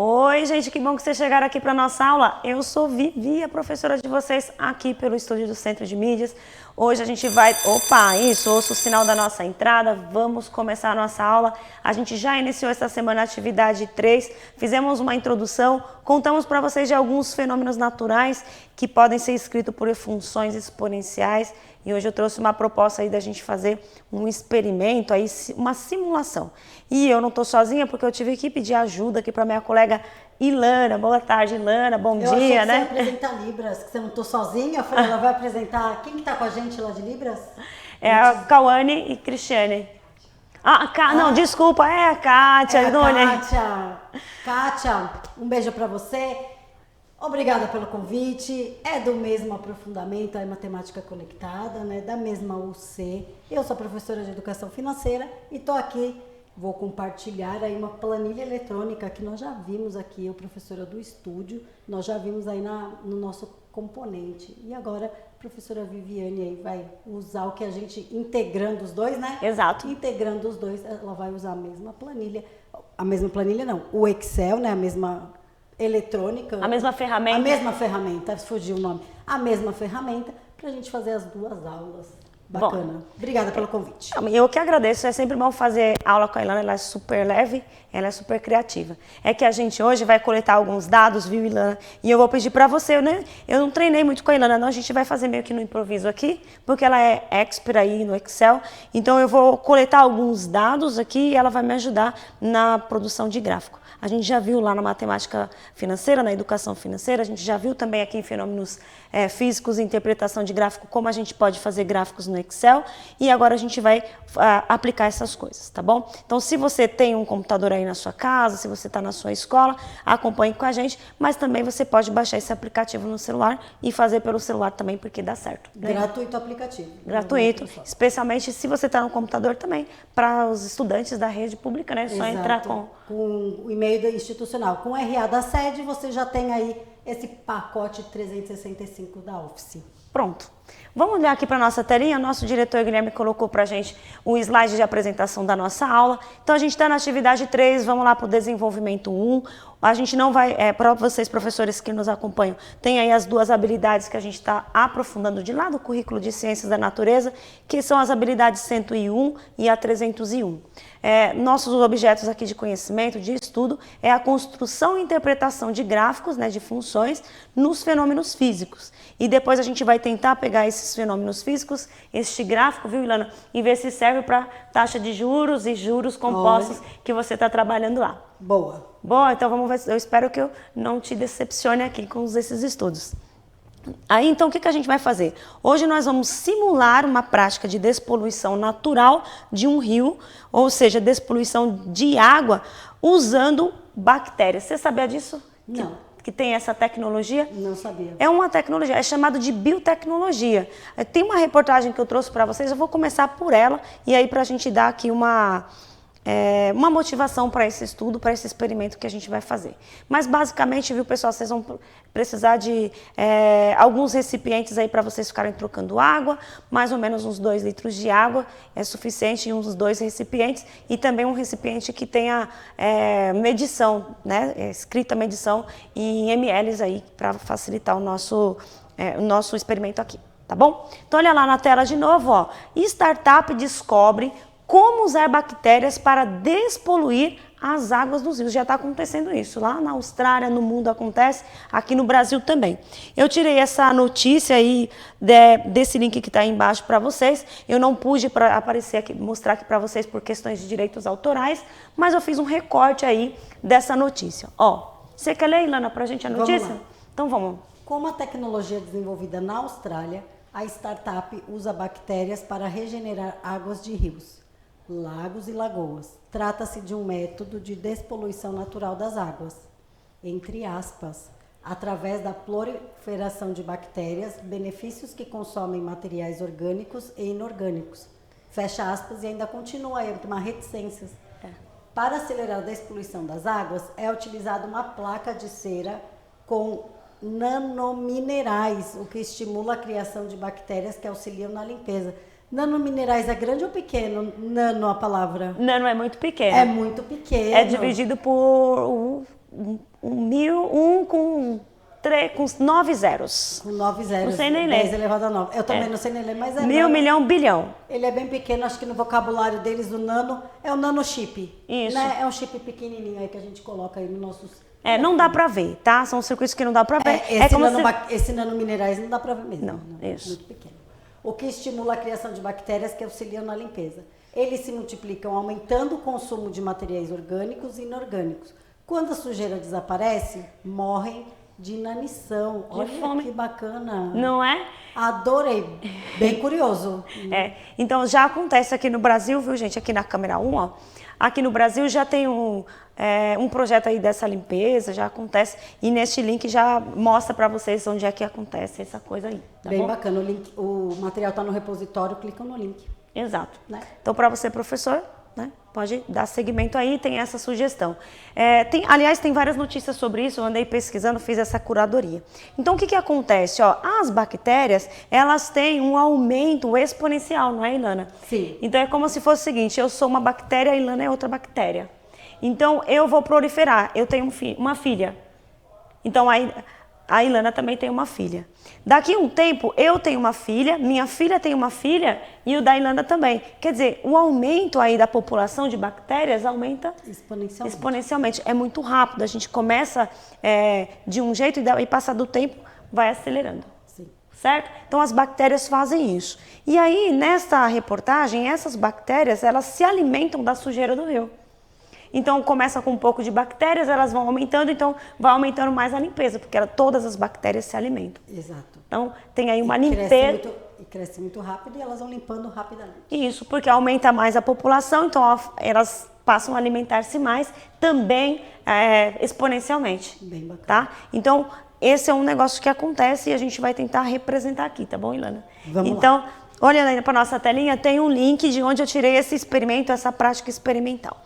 Oi, gente, que bom que vocês chegaram aqui para nossa aula. Eu sou Vivi, a professora de vocês aqui pelo estúdio do Centro de Mídias. Hoje a gente vai... Opa, isso, ouço o sinal da nossa entrada. Vamos começar a nossa aula. A gente já iniciou essa semana a atividade 3, fizemos uma introdução, contamos para vocês de alguns fenômenos naturais que podem ser escritos por funções exponenciais. E hoje eu trouxe uma proposta aí da gente fazer um experimento, aí, uma simulação. E eu não estou sozinha porque eu tive que pedir ajuda aqui para minha colega Ilana. Boa tarde, Ilana, bom dia, achei que né? você ia apresentar Libras, que você não estou sozinha. Eu falei, ela vai apresentar. Quem que tá com a gente lá de Libras? É a Cauane e Cristiane. Não, desculpa, é a Kátia. Kátia, um beijo para você. Obrigada pelo convite. É do mesmo aprofundamento, é matemática conectada, né? Da mesma UC. Eu sou professora de educação financeira e estou aqui. Vou compartilhar aí uma planilha eletrônica que nós já vimos aqui, eu professora do estúdio, nós já vimos aí no nosso componente. E agora a professora Viviane aí vai usar o que a gente, integrando os dois, né? Exato. Integrando os dois, ela vai usar a mesma planilha não, o Excel, né? A mesma eletrônica. A mesma ferramenta. A mesma ferramenta, fugiu o nome. A mesma ferramenta para a gente fazer as duas aulas. Bacana. Bom, obrigada pelo convite. Eu que agradeço, é sempre bom fazer aula com a Ilana, ela é super leve, ela é super criativa. É que a gente hoje vai coletar alguns dados, viu, Ilana? E eu vou pedir para você, né? Eu não treinei muito com a Ilana, não, a gente vai fazer meio que no improviso aqui, porque ela é expert aí no Excel. Então eu vou coletar alguns dados aqui e ela vai me ajudar na produção de gráfico. A gente já viu lá na matemática financeira, na educação financeira, a gente já viu também aqui em fenômenos físicos e interpretação de gráfico, como a gente pode fazer gráficos no Excel, e agora a gente vai aplicar essas coisas, tá bom? Então, se você tem um computador aí na sua casa, se você está na sua escola, acompanhe com a gente, mas também você pode baixar esse aplicativo no celular e fazer pelo celular também, porque dá certo. Né? Gratuito aplicativo. Gratuito, especialmente se você está no computador também, para os estudantes da rede pública, né? É só entrar com o e-mail institucional. Com o RA da sede, você já tem aí esse pacote 365 da Office. Pronto. Vamos olhar aqui para a nossa telinha. Nosso diretor Guilherme colocou para a gente o slide de apresentação da nossa aula. Então, a gente está na atividade 3, vamos lá para o desenvolvimento 1. A gente não vai, para vocês professores que nos acompanham, tem aí as duas habilidades que a gente está aprofundando de lá do currículo de Ciências da Natureza, que são as habilidades 101 e a 301. Nossos objetos aqui de conhecimento, de estudo, é a construção e interpretação de gráficos, né, de funções, nos fenômenos físicos. E depois a gente vai tentar pegar esses fenômenos físicos, este gráfico, viu, Ilana, e ver se serve para taxa de juros e juros compostos que você está trabalhando lá. Boa. Bom, então vamos ver, eu espero que eu não te decepcione aqui com esses estudos. Aí, então, o que a gente vai fazer? Hoje nós vamos simular uma prática de despoluição natural de um rio, ou seja, despoluição de água, usando bactérias. Você sabia disso? Não. Que tem essa tecnologia? Não sabia. É uma tecnologia, é chamado de biotecnologia. Tem uma reportagem que eu trouxe para vocês, eu vou começar por ela, e aí para a gente dar aqui uma motivação para esse estudo, para esse experimento que a gente vai fazer. Mas basicamente, viu, pessoal, vocês vão precisar de alguns recipientes aí para vocês ficarem trocando água, mais ou menos uns 2 litros de água é suficiente em uns 2 recipientes, e também um recipiente que tenha medição, né, escrita medição em ml aí, para facilitar o nosso experimento aqui, tá bom? Então olha lá na tela de novo, ó, startup descobre como usar bactérias para despoluir as águas dos rios. Já está acontecendo isso. Lá na Austrália, no mundo acontece, aqui no Brasil também. Eu tirei essa notícia aí desse link que está aí embaixo para vocês. Eu não pude aparecer aqui, mostrar aqui para vocês por questões de direitos autorais, mas eu fiz um recorte aí dessa notícia. Ó, você quer ler, Ilana, para a gente a notícia? Vamos lá. Então vamos. Como a tecnologia desenvolvida na Austrália, a startup usa bactérias para regenerar águas de rios, lagos e lagoas. Trata-se de um método de despoluição natural das águas, entre aspas, através da proliferação de bactérias, benefícios que consomem materiais orgânicos e inorgânicos. Fecha aspas, e ainda continua aí, uma reticência. Para acelerar a despoluição das águas, é utilizada uma placa de cera com nanominerais, o que estimula a criação de bactérias que auxiliam na limpeza. Nanominerais é grande ou pequeno? Nano a palavra? Nano é muito pequeno. É muito pequeno. É dividido por com 9 zeros. Com 9 zeros. Não sei nem 10 ler. elevado a 9. Eu também não sei nem ler, mas é... 1000, milhão, bilhão. Ele é bem pequeno, acho que no vocabulário deles, do nano, é o nanochip. Isso. Né? É um chip pequenininho aí que a gente coloca aí nos nossos... Não dá pra ver, tá? São circuitos que não dá pra ver. Esse nanominerais não dá pra ver mesmo. Não, isso. Muito pequeno. O que estimula a criação de bactérias que auxiliam na limpeza. Eles se multiplicam aumentando o consumo de materiais orgânicos e inorgânicos. Quando a sujeira desaparece, morrem de inanição. Olha fome. que bacana. Não é? Adorei. Bem curioso. Então já acontece aqui no Brasil, viu, gente? Aqui na câmera 1, ó. Aqui no Brasil já tem um projeto aí dessa limpeza, já acontece. E neste link já mostra para vocês onde é que acontece essa coisa aí. Tá bem bom? bacana. O material está no repositório, clicam no link. Exato. Né? Então, para você, professor, né, pode dar seguimento aí, tem essa sugestão. Aliás, tem várias notícias sobre isso, eu andei pesquisando, fiz essa curadoria. Então, o que acontece? Ó, as bactérias, elas têm um aumento exponencial, não é, Ilana? Sim. Então, é como se fosse o seguinte, eu sou uma bactéria, a Ilana é outra bactéria. Então, eu vou proliferar, eu tenho uma filha. Então, a Ilana também tem uma filha. Daqui a um tempo, eu tenho uma filha, minha filha tem uma filha e o da Ilana também. Quer dizer, o aumento aí da população de bactérias aumenta exponencialmente. É muito rápido, a gente começa de um jeito e passar do tempo vai acelerando. Sim. Certo? Então, as bactérias fazem isso. E aí, nessa reportagem, essas bactérias, elas se alimentam da sujeira do rio. Então, começa com um pouco de bactérias, elas vão aumentando, então vai aumentando mais a limpeza, porque todas as bactérias se alimentam. Exato. Então, tem aí uma limpeza. Cresce muito rápido e elas vão limpando rapidamente. Isso, porque aumenta mais a população, então elas passam a alimentar-se mais, também exponencialmente. Bem bacana. Tá? Então, esse é um negócio que acontece e a gente vai tentar representar aqui, tá bom, Ilana? Vamos lá. Olhando aí para nossa telinha, tem um link de onde eu tirei esse experimento, essa prática experimental.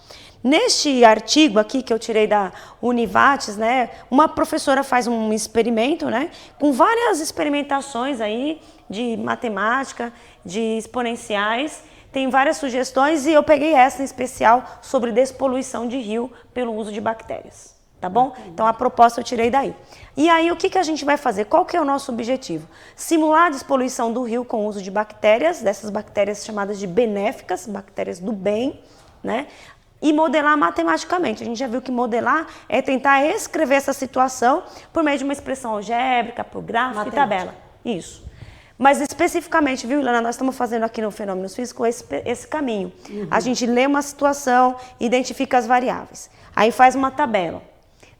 Neste artigo aqui que eu tirei da Univates, né, uma professora faz um experimento, né, com várias experimentações aí de matemática, de exponenciais, tem várias sugestões e eu peguei essa em especial sobre despoluição de rio pelo uso de bactérias, tá bom? Então a proposta eu tirei daí. E aí o que a gente vai fazer? Qual que é o nosso objetivo? Simular a despoluição do rio com o uso de bactérias, dessas bactérias chamadas de benéficas, bactérias do bem, né? E modelar matematicamente. A gente já viu que modelar é tentar escrever essa situação por meio de uma expressão algébrica, por gráfico e tabela. Isso. Mas especificamente, viu, Ilana, nós estamos fazendo aqui no Fenômenos Físicos esse caminho. Uhum. A gente lê uma situação, identifica as variáveis. Aí faz uma tabela.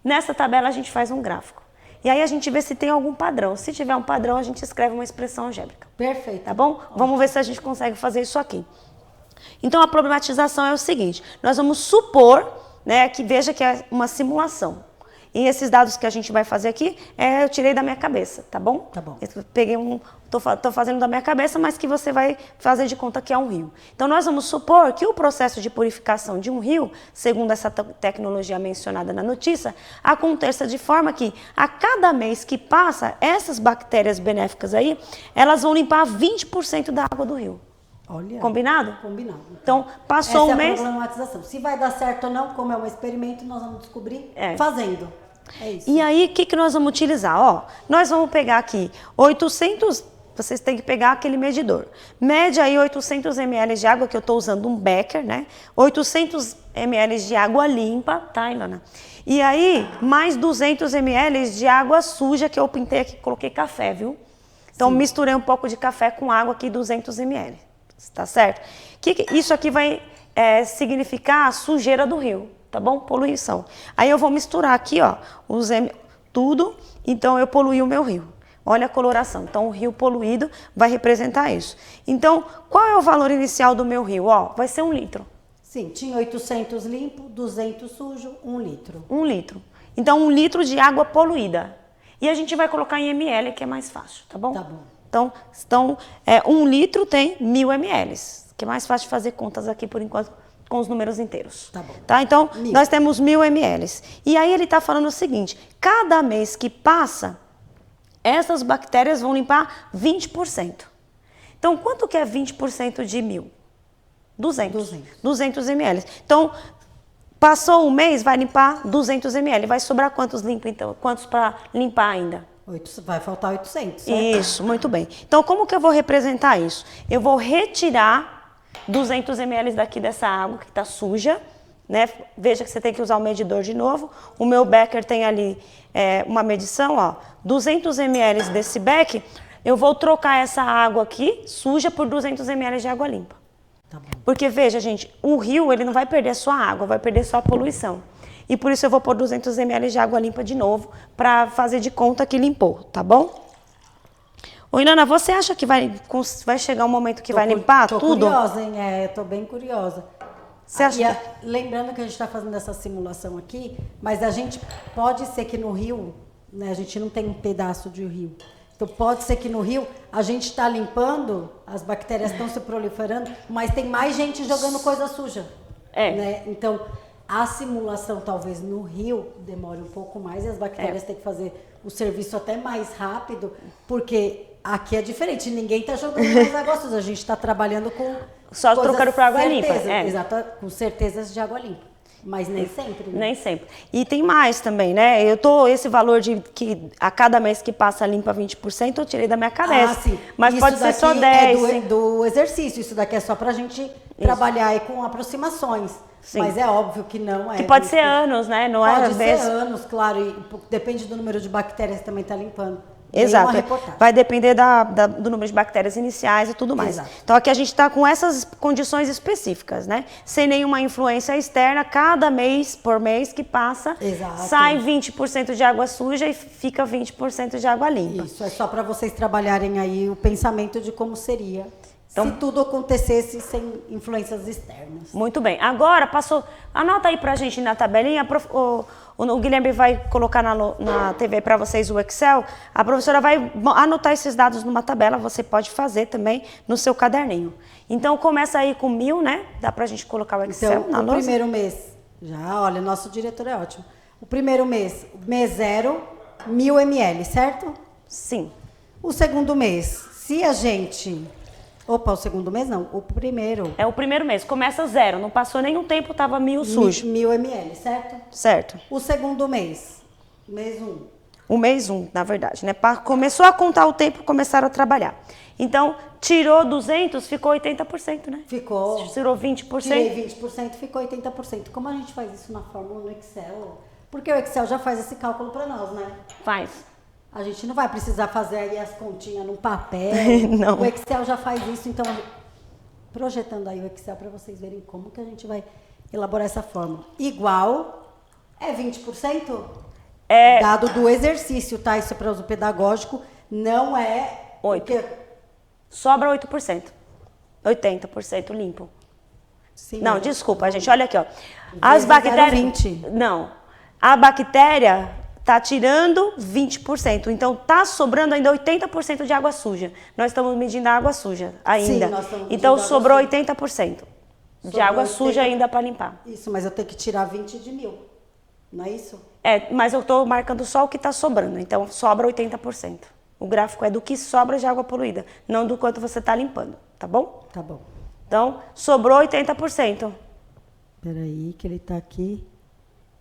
Nessa tabela a gente faz um gráfico. E aí a gente vê se tem algum padrão. Se tiver um padrão, a gente escreve uma expressão algébrica. Perfeito. Tá bom? Ótimo. Vamos ver se a gente consegue fazer isso aqui. Então, a problematização é o seguinte, nós vamos supor, né, que veja que é uma simulação. E esses dados que a gente vai fazer aqui, eu tirei da minha cabeça, tá bom? Tá bom. Eu peguei tô fazendo da minha cabeça, mas que você vai fazer de conta que é um rio. Então, nós vamos supor que o processo de purificação de um rio, segundo essa tecnologia mencionada na notícia, aconteça de forma que, a cada mês que passa, essas bactérias benéficas aí, elas vão limpar 20% da água do rio. Olha, combinado? Combinado. Então, passou um mês... Essa é a problematização. Se vai dar certo ou não, como é um experimento, nós vamos descobrir fazendo. É isso. E aí, o que nós vamos utilizar? Ó, nós vamos pegar aqui 800... Vocês têm que pegar aquele medidor. Mede aí 800 ml de água, que eu estou usando um becker, né? 800 ml de água limpa, tá, Ilana? E aí, mais 200 ml de água suja, que eu pintei aqui, coloquei café, viu? Então, sim, misturei um pouco de café com água aqui, 200 ml. Tá certo? Isso aqui vai significar a sujeira do rio, tá bom? Poluição. Aí eu vou misturar aqui, ó, tudo, então eu poluí o meu rio. Olha a coloração. Então, o rio poluído vai representar isso. Então, qual é o valor inicial do meu rio? Ó, vai ser 1 litro. Sim, tinha 800 limpo, 200 sujo, 1 litro. 1 litro. Então, 1 litro de água poluída. E a gente vai colocar em ml, que é mais fácil, tá bom? Tá bom. Então 1 litro tem 1000 ml, que é mais fácil de fazer contas aqui, por enquanto, com os números inteiros. Tá bom. Tá? Então, 1000. Nós temos 1000 ml. E aí ele está falando o seguinte, cada mês que passa, essas bactérias vão limpar 20%. Então, quanto que é 20% de 1000? 200 ml. Então, Passou um mês, vai limpar 200 ml. Vai sobrar quantos limpa, então? Quantos para limpar ainda? Vai faltar 800, certo? Isso, muito bem. Então, como que eu vou representar isso? Eu vou retirar 200 ml daqui dessa água que está suja, né? Veja que você tem que usar o medidor de novo. O meu becker tem ali uma medição, ó, 200 ml desse becker. Eu vou trocar essa água aqui, suja, por 200 ml de água limpa. Tá bom. Porque, veja, gente, o rio ele não vai perder só a água, vai perder só a poluição. E por isso eu vou pôr 200 ml de água limpa de novo, para fazer de conta que limpou, tá bom? Ô, Ilana, você acha que vai chegar um momento que vai limpar tudo? Tô curiosa, hein? Tô bem curiosa. Você acha Lembrando que a gente está fazendo essa simulação aqui, mas a gente pode ser que no rio, né, a gente não tem um pedaço de rio. Então pode ser que no rio a gente está limpando, as bactérias estão se proliferando, mas tem mais gente jogando coisa suja. Né? Então a simulação talvez no rio demore um pouco mais e as bactérias têm que fazer o serviço até mais rápido, porque aqui é diferente, ninguém está jogando mais água suja, a gente está trabalhando com só trocando para água limpa. Exato, com certezas de água limpa. Mas nem sempre, né? Nem sempre. E tem mais também, né? Esse valor de que a cada mês que passa limpa 20%, eu tirei da minha cabeça. Sim. Mas isso pode ser só 10. É do exercício, isso daqui é só pra gente trabalhar aí com aproximações. Sim. Mas é óbvio que não é. Que pode ser anos, né? Não pode ser anos, claro. E depende do número de bactérias que também está limpando. Exato. Vai depender do número de bactérias iniciais e tudo mais. Exato. Então aqui a gente está com essas condições específicas, né? Sem nenhuma influência externa, cada mês por mês que passa, sai 20% de água suja e fica 20% de água limpa. Isso, é só para vocês trabalharem aí o pensamento de como seria. Então, se tudo acontecesse sem influências externas. Muito bem. Agora passou. Anota aí pra gente na tabelinha. O Guilherme vai colocar na TV para vocês o Excel. A professora vai anotar esses dados numa tabela. Você pode fazer também no seu caderninho. Então começa aí com 1000, né? Dá pra gente colocar o Excel então, na lousa? Primeiro mês. Olha, nosso diretor é ótimo. O primeiro mês 0, 1000 ml, certo? Sim. O segundo mês, se a gente... Opa, o segundo mês não, o primeiro. É o primeiro mês, começa 0, não passou nenhum tempo, estava 1000 sujo. 1000 ml, certo? Certo. O segundo mês, mês 1. O mês 1, na verdade, né? Começou a contar o tempo, começaram a trabalhar. Então, tirou 200, ficou 80%, né? Ficou. Tirou 20%. Tirei 20%, ficou 80%. Como a gente faz isso na fórmula no Excel? Porque o Excel já faz esse cálculo para nós, né? Faz. A gente não vai precisar fazer aí as continhas no papel. Não. O Excel já faz isso, então projetando aí o Excel para vocês verem como que a gente vai elaborar essa fórmula. Igual é 20%? Dado do exercício, tá? Isso é para uso pedagógico, não é 8. Sobra 8%. 80% limpo. Sim, não, desculpa, gente. Olha aqui, ó. As bactérias 20. Não. A bactéria tá tirando 20%. Então, tá sobrando ainda 80% de água suja. Nós estamos medindo a água suja ainda. Sim, nós estamos medindo então, sobrou água 80% de água suja ainda para limpar. Isso, mas eu tenho que tirar 20 de 1000. Não é isso? Mas eu estou marcando só o que está sobrando. Então, sobra 80%. O gráfico é do que sobra de água poluída, não do quanto você está limpando. Tá bom? Tá bom. Então, sobrou 80%. Peraí, que ele está aqui.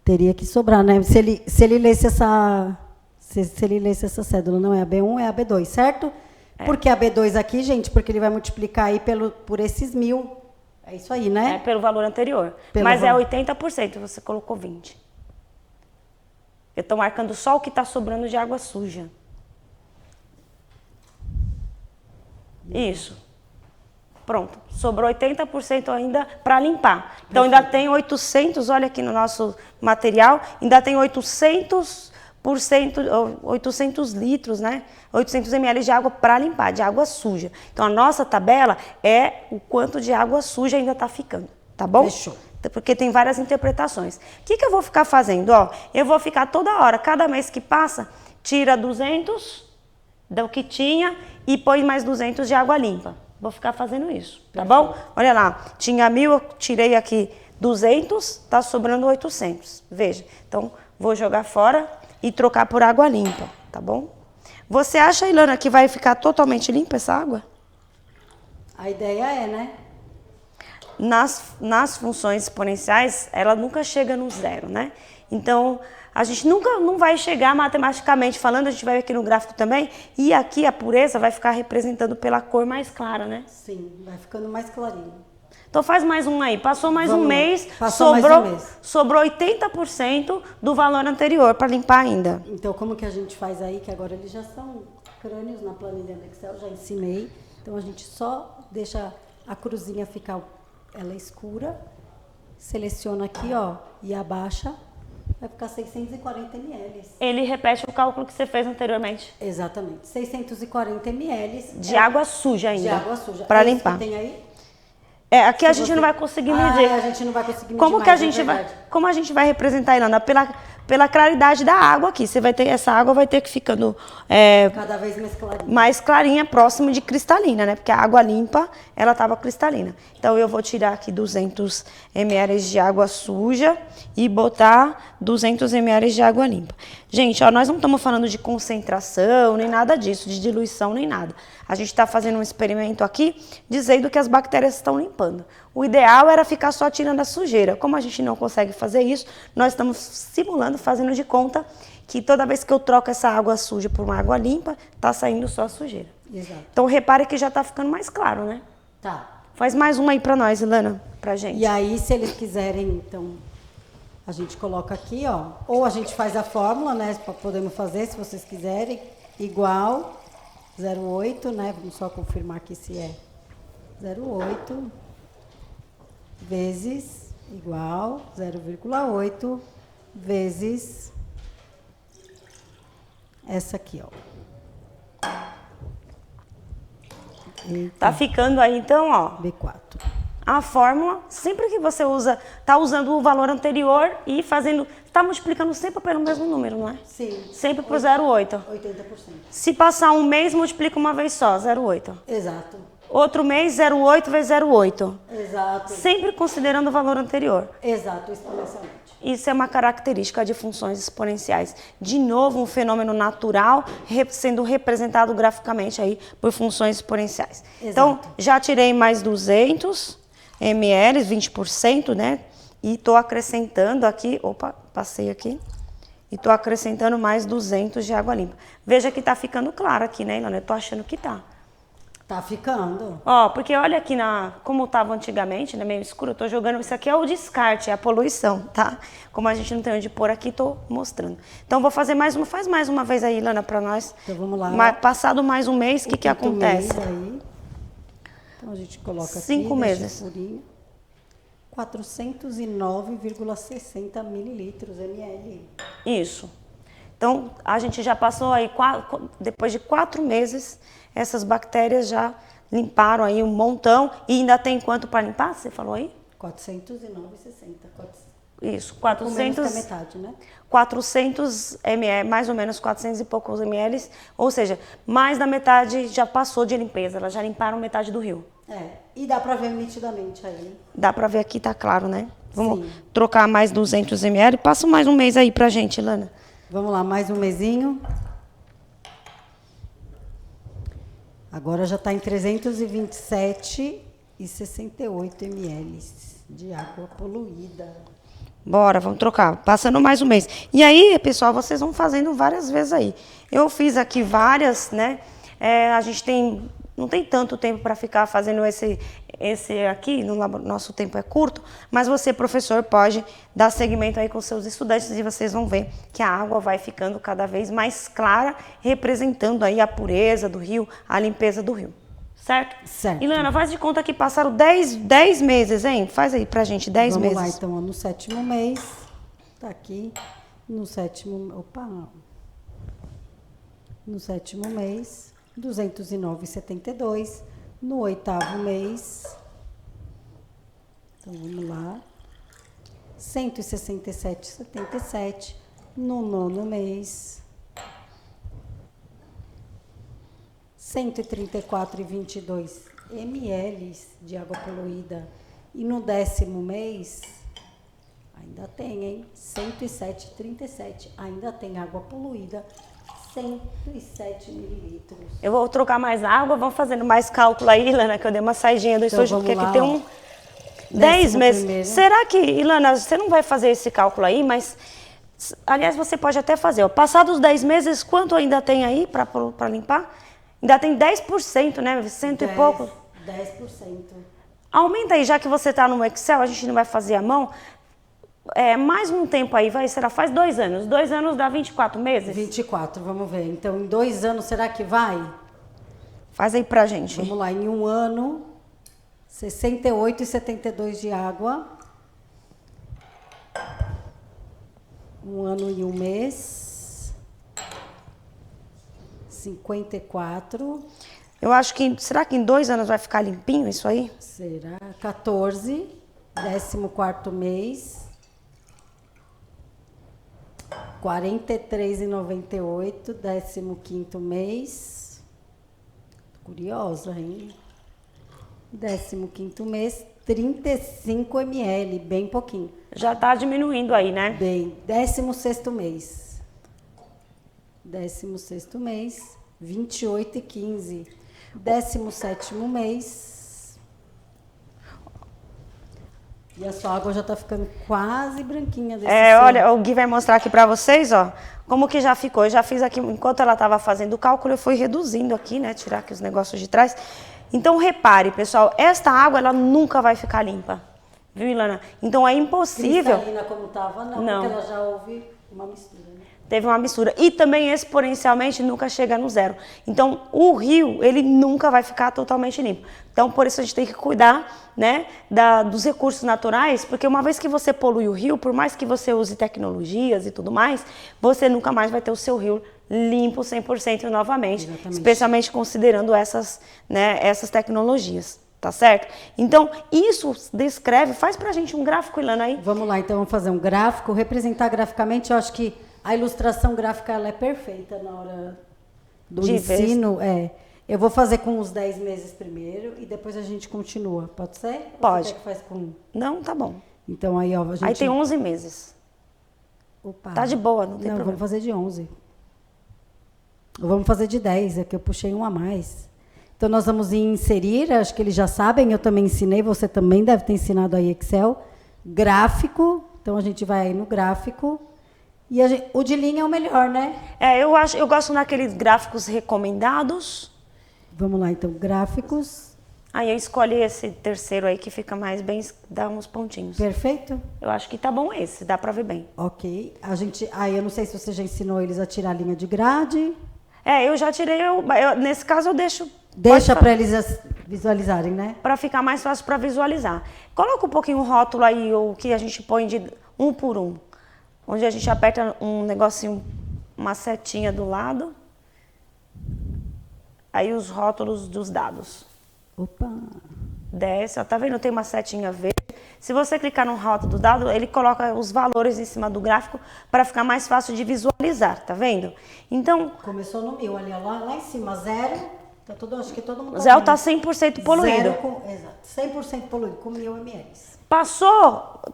Teria que sobrar, né? Se ele lesse essa... Se ele lesse essa cédula, não é a B1, é a B2, certo? Por que a B2 aqui, gente? Porque ele vai multiplicar aí por esses 1000. É isso aí, né? Pelo valor anterior. Mas é 80%, você colocou 20%. Eu estou marcando só o que está sobrando de água suja. Isso. Pronto. Sobrou 80% ainda para limpar. Então, ainda tem 800, olha aqui no nosso material, ainda tem 800 litros, né? 800 ml de água para limpar, de água suja. Então, a nossa tabela é o quanto de água suja ainda está ficando, tá bom? Fechou. Porque tem várias interpretações. O que eu vou ficar fazendo? Ó, eu vou ficar toda hora, cada mês que passa, tira 200 do que tinha e põe mais 200 de água limpa. Vou ficar fazendo isso, tá bom? Olha lá, tinha 1000, eu tirei aqui 200, tá sobrando 800. Veja, então vou jogar fora e trocar por água limpa, tá bom? Você acha, Ilana, que vai ficar totalmente limpa essa água? A ideia é, né? nas funções exponenciais, ela nunca chega no zero, né? Então, a gente nunca não vai chegar matematicamente falando, a gente vai ver aqui no gráfico também, e aqui a pureza vai ficar representando pela cor mais clara, né? Sim, vai ficando mais clarinho. Então faz mais um aí. Passou mais um mês, sobrou 80% do valor anterior para limpar ainda. Então, como que a gente faz aí? Que agora eles já são crânios na planilha do Excel, já ensinei. Então, a gente só deixa a cruzinha ficar ela escura, seleciona aqui, ó, e abaixa, vai ficar 640 ml. Ele repete o cálculo que você fez anteriormente. Exatamente, 640 ml. De água suja ainda. De água suja. Para limpar. Que tem aí? Aqui a gente não vai conseguir medir. A gente não vai conseguir medir como mais, que a gente como a gente vai representar, Ilana? Pela claridade da água aqui. Você vai ter, essa água vai ter que ficando cada vez mais clarinha. Mais clarinha, próximo de cristalina, né? Porque a água limpa, ela estava cristalina. Então eu vou tirar aqui 200 ml de água suja e botar 200 ml de água limpa. Gente, ó, nós não estamos falando de concentração, nem nada disso, de diluição, nem nada. A gente está fazendo um experimento aqui, dizendo que as bactérias estão limpando. O ideal era ficar só tirando a sujeira. Como a gente não consegue fazer isso, nós estamos simulando, fazendo de conta que toda vez que eu troco essa água suja por uma água limpa, está saindo só a sujeira. Exato. Então repare que já está ficando mais claro, né? Tá. Faz mais uma aí para nós, Ilana, pra gente. E aí, se eles quiserem, então, a gente coloca aqui, ó. Ou a gente faz a fórmula, né? Podemos fazer, se vocês quiserem, igual 0,8, né? Vamos só confirmar aqui se é 0,8 vezes igual 0,8 vezes essa aqui, ó. Eita. Tá ficando aí, então, ó. B4. A fórmula, sempre que você usa, tá usando o valor anterior e fazendo, tá multiplicando sempre pelo mesmo número, não é? Sim. Sempre por 0,8. 80%. Se passar um mês, multiplica uma vez só, 0,8. Exato. Outro mês, 0,8 vezes 0,8. Exato. Sempre considerando o valor anterior. Exato, exponencialmente. Isso é uma característica de funções exponenciais. De novo, um fenômeno natural sendo representado graficamente aí por funções exponenciais. Exato. Então, já tirei mais 200 ml, 20%, né? E estou acrescentando aqui, opa, passei aqui. E estou acrescentando mais 200 de água limpa. Veja que está ficando claro aqui, né, Ilana? Eu estou achando que tá. Tá ficando. Ó, porque olha aqui como estava antigamente, né, meio escuro, eu tô jogando, isso aqui é o descarte, é a poluição, tá? Como a gente não tem onde pôr aqui, tô mostrando. Então vou fazer faz mais uma vez aí, Ilana, para nós. Então vamos lá. Passado mais um mês, o que acontece? Aí. Então a gente coloca 5 meses. Furinho, 409,60 mililitros, ml. Isso. Então a gente já passou aí, depois de 4 meses, essas bactérias já limparam aí um montão. E ainda tem quanto para limpar? Você falou aí? 409,60. Isso, 400. Menos que a metade, né? 400 ml, mais ou menos 400 e poucos ml. Ou seja, mais da metade já passou de limpeza. Elas já limparam metade do rio. E dá para ver nitidamente aí. Dá para ver aqui, tá claro, né? Vamos trocar mais 200 ml. Passa mais um mês aí pra gente, Ilana. Vamos lá, mais um mesinho. Agora já está em 327,68 ml de água poluída. Bora, vamos trocar. Passando mais um mês. E aí, pessoal, vocês vão fazendo várias vezes aí. Eu fiz aqui várias, né? A gente não tem tanto tempo para ficar fazendo esse aqui, nosso tempo é curto, mas você, professor, pode dar seguimento aí com seus estudantes e vocês vão ver que a água vai ficando cada vez mais clara, representando aí a pureza do rio, a limpeza do rio. Certo? Certo. Ilana, faz de conta que passaram 10 meses, hein? Faz aí pra gente, 10 meses. Vamos lá, então, no 7º mês, tá aqui, no 7º, opa, no 7º mês, 209,72, no 8º mês, então vamos lá, 167,77, no 9º mês, 134,22 ml de água poluída. E no 10º mês, ainda tem, hein? 107,37. Ainda tem água poluída, 107 mililitros. Eu vou trocar mais água, vamos fazendo mais cálculo aí, Ilana, que eu dei uma saidinha do estúdio, porque lá, aqui tem 10 meses. Primeiro. Será que, Ilana, você não vai fazer esse cálculo aí, mas, aliás, você pode até fazer. Ó, passados 10 meses, quanto ainda tem aí para limpar? Ainda tem 10%, né? Cento e pouco. 10%. Aumenta aí, já que você está no Excel, a gente não vai fazer à mão. Mais um tempo aí, faz 2 anos. 2 anos dá 24 meses? 24, vamos ver. Então, em 2 anos, será que vai? Faz aí pra gente. Vamos lá, em 1 ano, 68,72 de água. 1 ano e 1 mês. 54. Eu acho que, será que em 2 anos vai ficar limpinho isso aí? Será? 14, 14º mês. 43,98, 15º mês. Curiosa, hein? 15º mês, 35 ml, bem pouquinho. Já tá diminuindo aí, né? Bem, 16º mês. 16º mês, 28,15. 17º mês. E a sua água já tá ficando quase branquinha desse Olha, o Gui vai mostrar aqui pra vocês, ó, como que já ficou. Eu já fiz aqui, enquanto ela tava fazendo o cálculo, eu fui reduzindo aqui, né, tirar aqui os negócios de trás. Então, repare, pessoal, esta água, ela nunca vai ficar limpa. Viu, Ilana? Então, é impossível. Cristalina como tava, Não. porque ela já houve uma mistura, né? Teve uma mistura. E também, exponencialmente, nunca chega no zero. Então, o rio, ele nunca vai ficar totalmente limpo. Então, por isso a gente tem que cuidar, né, dos recursos naturais, porque uma vez que você polui o rio, por mais que você use tecnologias e tudo mais, você nunca mais vai ter o seu rio limpo 100% novamente. Exatamente. Especialmente considerando essas tecnologias. Tá certo? Então, isso descreve, faz pra gente um gráfico, Ilana, aí. Vamos lá, então vamos fazer um gráfico. Representar graficamente, eu acho que a ilustração gráfica ela é perfeita na hora do De ensino. Eu vou fazer com os 10 meses primeiro e depois a gente continua. Pode ser? Pode. Você quer que faz com... Não, tá bom. Então aí, ó, a gente... Aí tem 11 meses. Opa. Tá de boa, não tem Não, problema. vamos fazer de 11. Ou vamos fazer de 10, é que eu puxei um a mais. Então, nós vamos inserir, acho que eles já sabem, eu também ensinei, você também deve ter ensinado aí Excel, gráfico. Então, a gente vai aí no gráfico. E o de linha é o melhor, né? Eu gosto daqueles gráficos recomendados. Vamos lá, então, gráficos. Aí eu escolhi esse terceiro aí que fica mais bem, dá uns pontinhos. Perfeito? Eu acho que tá bom esse, dá pra ver bem. Ok. Eu não sei se você já ensinou eles a tirar a linha de grade. Eu já tirei, nesse caso eu deixo... Deixa para eles visualizarem, né? Para ficar mais fácil para visualizar. Coloca um pouquinho o rótulo aí, o que a gente põe de 1 por 1. Onde a gente aperta um negocinho, uma setinha do lado. Aí os rótulos dos dados. Opa! Desce, ó, tá vendo? Tem uma setinha verde. Se você clicar no rótulo do dado, ele coloca os valores em cima do gráfico para ficar mais fácil de visualizar, tá vendo? Então... Começou no 1000 ali, ó, lá em cima, 0... acho que todo mundo O Zé tá 100% poluído. Exato, 100% poluído, com 1000 ml.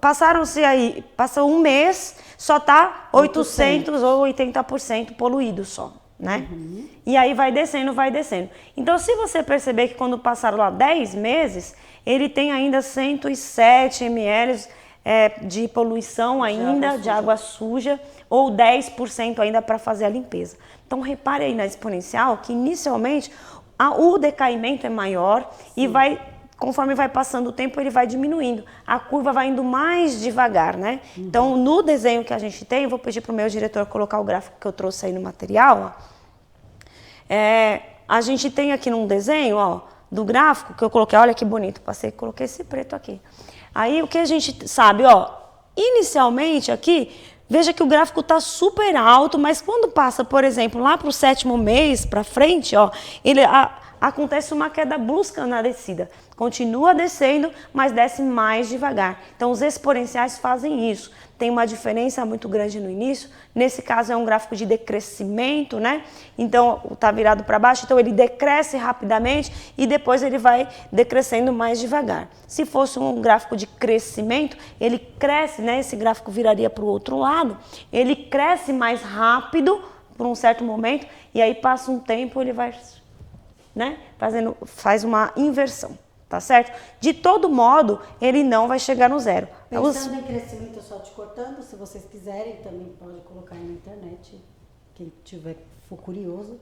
Passaram-se aí, passou um mês, só tá 800 ou 80% poluído só, né? Uhum. E aí vai descendo, vai descendo. Então, se você perceber que quando passaram lá 10 meses, ele tem ainda 107 ml de poluição ainda, de água suja, ou 10% ainda para fazer a limpeza. Então, repare aí na exponencial que, inicialmente, o decaimento é maior. Sim. E conforme vai passando o tempo, ele vai diminuindo. A curva vai indo mais devagar, né? Uhum. Então, no desenho que a gente tem, vou pedir para o meu diretor colocar o gráfico que eu trouxe aí no material. Ó. A gente tem aqui num desenho, ó, do gráfico que eu coloquei. Olha que bonito, coloquei esse preto aqui. Aí, o que a gente sabe, ó, inicialmente aqui... Veja que o gráfico está super alto, mas quando passa, por exemplo, lá para o 7º mês, para frente, ó, acontece uma queda brusca na descida. Continua descendo, mas desce mais devagar. Então, os exponenciais fazem isso. Tem uma diferença muito grande no início. Nesse caso, é um gráfico de decrescimento, né? Então, está virado para baixo, então ele decresce rapidamente e depois ele vai decrescendo mais devagar. Se fosse um gráfico de crescimento, ele cresce, né? Esse gráfico viraria para o outro lado. Ele cresce mais rápido por um certo momento e aí passa um tempo, ele vai, né? Faz uma inversão. tá certo? De todo modo, ele não vai chegar no zero. Pensando em crescimento, só te cortando, se vocês quiserem, também pode colocar aí na internet, quem for curioso,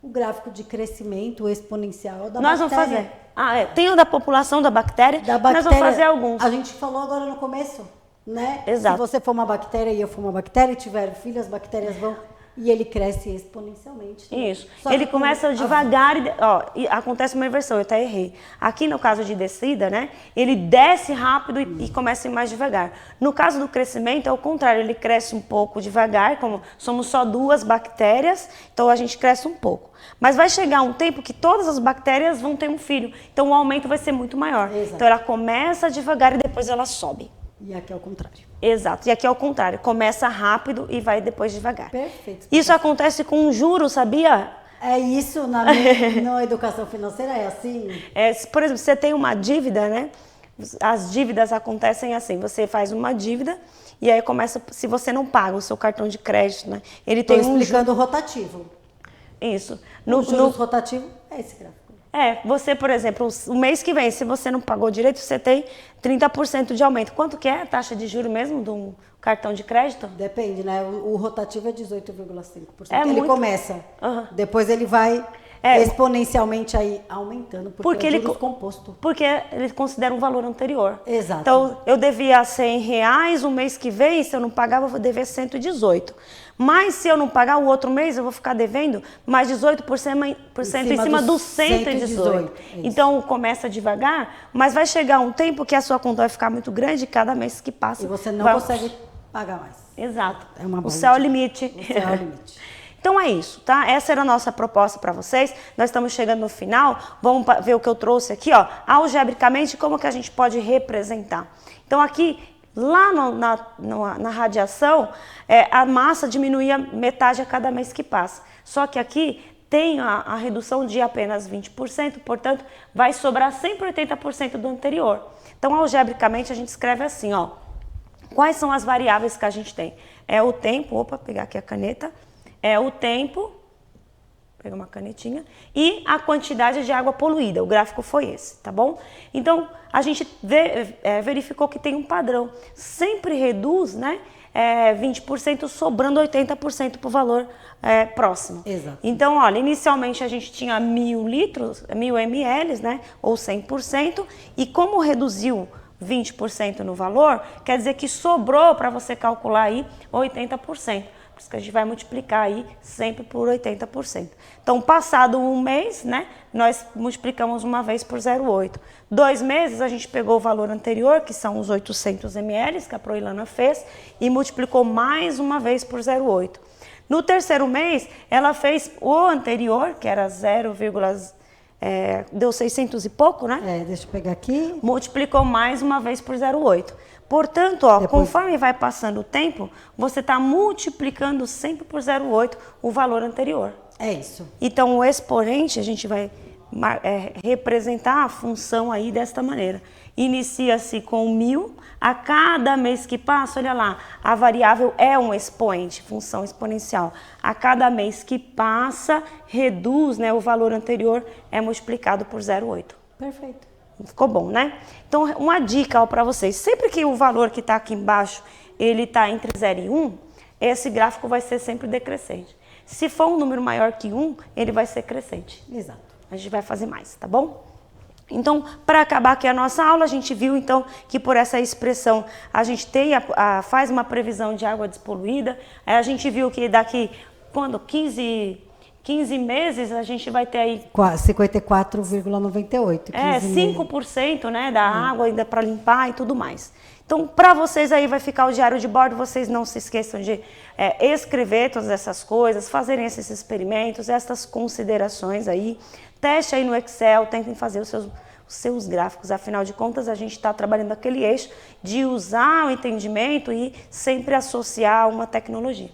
o gráfico de crescimento exponencial da nós bactéria. vamos fazer. Tem o da população da bactéria, nós vamos fazer alguns. A gente falou agora no começo, né? Exato. Se você for uma bactéria e eu for uma bactéria e tiver filho, as bactérias vão... E ele cresce exponencialmente. Também. Isso. Ele começa devagar e acontece uma inversão, eu até errei. Aqui no caso de descida, né? Ele desce rápido e começa mais devagar. No caso do crescimento, é o contrário, ele cresce um pouco devagar, como somos só 2 bactérias, então a gente cresce um pouco. Mas vai chegar um tempo que todas as bactérias vão ter um filho, então o aumento vai ser muito maior. Exato. Então ela começa devagar e depois ela sobe. E aqui é o contrário. Exato. E aqui é o contrário. Começa rápido e vai depois devagar. Perfeito. Isso acontece com juros, sabia? É isso na educação financeira, é assim? Por exemplo, você tem uma dívida, né? As dívidas acontecem assim. Você faz uma dívida e aí começa... Se você não paga o seu cartão de crédito, né? Ele tem explicando o rotativo. Isso. O juros rotativo é esse gráfico. Você, por exemplo, o mês que vem, se você não pagou direito, você tem 30% de aumento. Quanto que é a taxa de juros mesmo de um cartão de crédito? Depende, né? O rotativo é 18,5%. Ele começa, depois ele vai exponencialmente aí aumentando, porque é juros composto. Porque ele considera um valor anterior. Exato. Então, eu devia R$100, o mês que vem, se eu não pagar, eu vou dever 118. Mas se eu não pagar o outro mês, eu vou ficar devendo mais 18% em cima do 118. Então, começa devagar, mas vai chegar um tempo que a sua conta vai ficar muito grande cada mês que passa. E você não consegue pagar mais. Exato. É uma o céu é o limite. O céu é o limite. Então é isso, tá? Essa era a nossa proposta para vocês. Nós estamos chegando no final. Vamos ver o que eu trouxe aqui, ó. Algebricamente, como que a gente pode representar. Então aqui... Lá na radiação, a massa diminuía metade a cada mês que passa. Só que aqui tem a redução de apenas 20%, portanto, vai sobrar sempre 80% do anterior. Então, algebricamente, a gente escreve assim, ó. Quais são as variáveis que a gente tem? É o tempo, opa, pegar aqui a caneta. É o tempo, pegar uma canetinha, e a quantidade de água poluída. O gráfico foi esse, tá bom? Então, a gente verificou que tem um padrão. Sempre reduz, né? 20%, sobrando 80% para o valor próximo. Exato. Então, olha, inicialmente a gente tinha 1.000 litros, 1.000 ml, né? Ou 100%, e como reduziu 20% no valor, quer dizer que sobrou para você calcular aí 80%. Por isso que a gente vai multiplicar aí sempre por 80%. Então, passado um mês, né, nós multiplicamos uma vez por 0,8. 2 meses, a gente pegou o valor anterior, que são os 800 ml, que a Proilana fez, e multiplicou mais uma vez por 0,8. No terceiro mês, ela fez o anterior, que era 0, deu 600 e pouco, né? Deixa eu pegar aqui. Multiplicou mais uma vez por 0,8. Portanto, ó, conforme vai passando o tempo, você está multiplicando sempre por 0,8 o valor anterior. É isso. Então, o expoente, a gente vai representar a função aí desta maneira. Inicia-se com 1.000, a cada mês que passa, olha lá, a variável é um expoente, função exponencial. A cada mês que passa, reduz, né, o valor anterior é multiplicado por 0,8. Perfeito. Ficou bom, né? Então, uma dica para vocês. Sempre que o valor que está aqui embaixo, ele está entre 0 e 1, esse gráfico vai ser sempre decrescente. Se for um número maior que 1, ele vai ser crescente. Exato. A gente vai fazer mais, tá bom? Então, para acabar aqui a nossa aula, a gente viu, então, que por essa expressão a gente faz uma previsão de água despoluída. A gente viu que daqui, 15 meses, a gente vai ter aí... 54,98. 5%, né, da água ainda para limpar e tudo mais. Então, para vocês aí vai ficar o diário de bordo, vocês não se esqueçam de escrever todas essas coisas, fazerem esses experimentos, essas considerações aí. Teste aí no Excel, tentem fazer os seus gráficos. Afinal de contas, a gente está trabalhando aquele eixo de usar o entendimento e sempre associar uma tecnologia.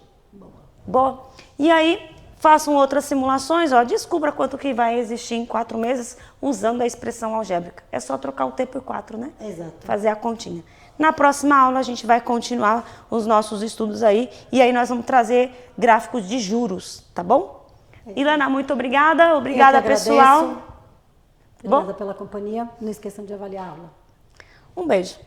Boa. E aí... façam outras simulações, ó, descubra quanto que vai existir em 4 meses usando a expressão algébrica. É só trocar o T por 4, né? Exato. Fazer a continha. Na próxima aula a gente vai continuar os nossos estudos aí e aí nós vamos trazer gráficos de juros, tá bom? Ilana, muito obrigada. Obrigada, pessoal. Obrigada pela companhia. Não esqueçam de avaliar a aula. Um beijo.